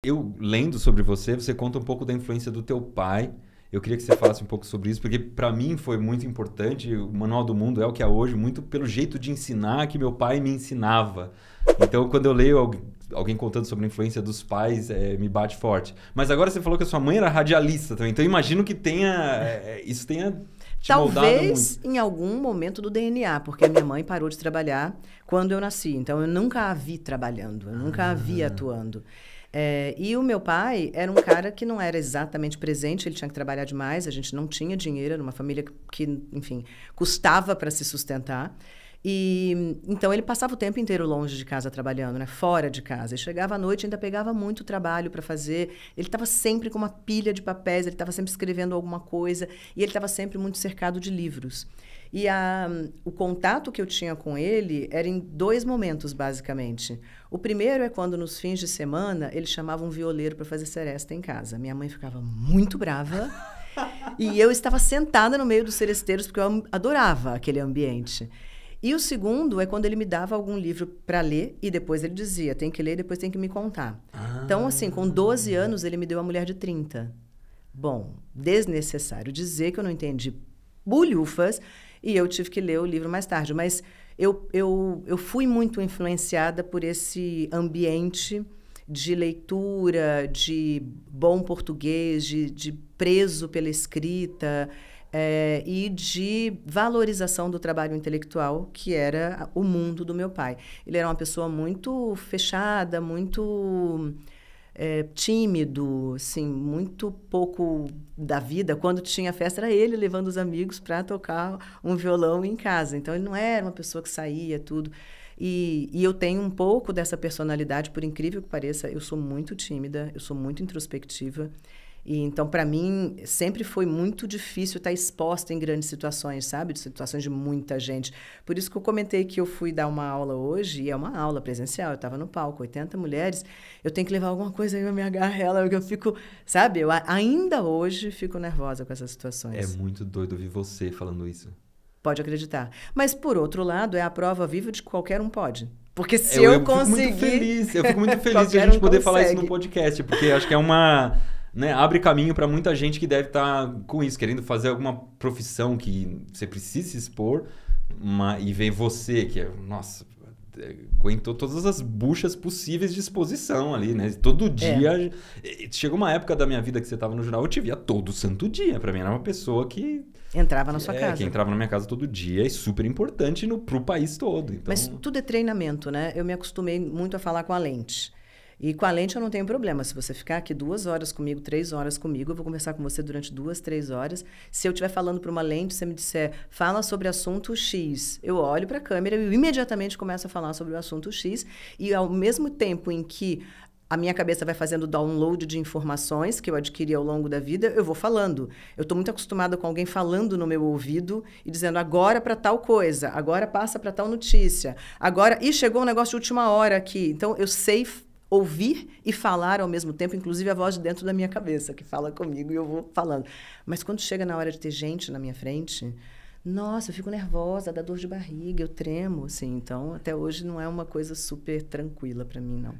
Eu, lendo sobre você, você conta um pouco da influência do teu pai. Eu queria que você falasse um pouco sobre isso, porque para mim foi muito importante. O Manual do Mundo é o que é hoje, muito pelo jeito de ensinar que meu pai me ensinava. Então, quando eu leio alguém contando sobre a influência dos pais, me bate forte. Mas agora você falou que a sua mãe era radialista também, então eu imagino que isso tenha te moldado Talvez muito. em algum momento do DNA, porque a minha mãe parou de trabalhar quando eu nasci. Então, eu nunca a vi trabalhando, eu nunca a vi atuando. E o meu pai era um cara que não era exatamente presente, ele tinha que trabalhar demais, a gente não tinha dinheiro, era uma família que, enfim, custava para se sustentar. E então ele passava o tempo inteiro longe de casa trabalhando, né? Fora de casa. E chegava à noite e ainda pegava muito trabalho para fazer. Ele estava sempre com uma pilha de papéis, ele estava sempre escrevendo alguma coisa e ele estava sempre muito cercado de livros. E o contato que eu tinha com ele era em dois momentos, basicamente. O primeiro é quando, nos fins de semana, ele chamava um violeiro para fazer seresta em casa. Minha mãe ficava muito brava e eu estava sentada no meio dos seresteiros porque eu adorava aquele ambiente. E o segundo é quando ele me dava algum livro para ler e depois ele dizia, tem que ler e depois tem que me contar. Então, assim, com 12 anos, ele me deu a Mulher de 30. Bom, desnecessário dizer que eu não entendi bulhufas e eu tive que ler o livro mais tarde. Mas eu fui muito influenciada por esse ambiente de leitura, de bom português, de preso pela escrita, e de valorização do trabalho intelectual, que era o mundo do meu pai. Ele era uma pessoa muito fechada, muito tímido, assim, muito pouco da vida. Quando tinha festa, era ele levando os amigos para tocar um violão em casa. Então, ele não era uma pessoa que saía, tudo. E eu tenho um pouco dessa personalidade, por incrível que pareça. Eu sou muito tímida, eu sou muito introspectiva. E, então, para mim, sempre foi muito difícil estar exposta em grandes situações, sabe? De situações de muita gente. Por isso que eu comentei que eu fui dar uma aula hoje, e é uma aula presencial, eu estava no palco, 80 mulheres, eu tenho que levar alguma coisa aí, eu me agarro ela, eu fico, sabe? Eu ainda hoje fico nervosa com essas É situações. muito doido ouvir você falando isso. Pode acreditar. Mas, por outro lado, é a prova viva de que qualquer um pode. Porque se Eu eu fico muito feliz de a qualquer gente um poder falar isso no consegue. podcast, porque acho que é uma, né, abre caminho para muita gente que deve estar com isso, querendo fazer alguma profissão que você precisa se expor, e vem você, que é, nossa, aguentou todas as buchas possíveis de exposição ali, né? Todo É. dia. Chegou uma época da minha vida que você estava no jornal, eu te via todo santo dia. Para mim era uma pessoa que Entrava na sua que casa. entrava na minha casa todo dia e super importante pro país todo. Então, Mas tudo é treinamento, né? Eu me acostumei muito a falar com a lente. E com a lente eu não tenho problema. Se você ficar aqui 2 horas comigo, 3 horas comigo, eu vou conversar com você durante 2, 3 horas. Se eu estiver falando para uma lente, você me disser, fala sobre assunto X. Eu olho para a câmera e imediatamente começo a falar sobre o assunto X. E ao mesmo tempo em que a minha cabeça vai fazendo download de informações que eu adquiri ao longo da vida, eu vou falando. Eu estou muito acostumada com alguém falando no meu ouvido e dizendo agora para tal coisa, agora passa para tal notícia, agora... Ih, chegou um negócio de última hora aqui. Então, eu sei ouvir e falar ao mesmo tempo, inclusive a voz de dentro da minha cabeça, que fala comigo e eu vou falando. Mas quando chega na hora de ter gente na minha frente... Nossa, eu fico nervosa, dá dor de barriga, eu tremo, assim. Então, até hoje não é uma coisa super tranquila para mim, não.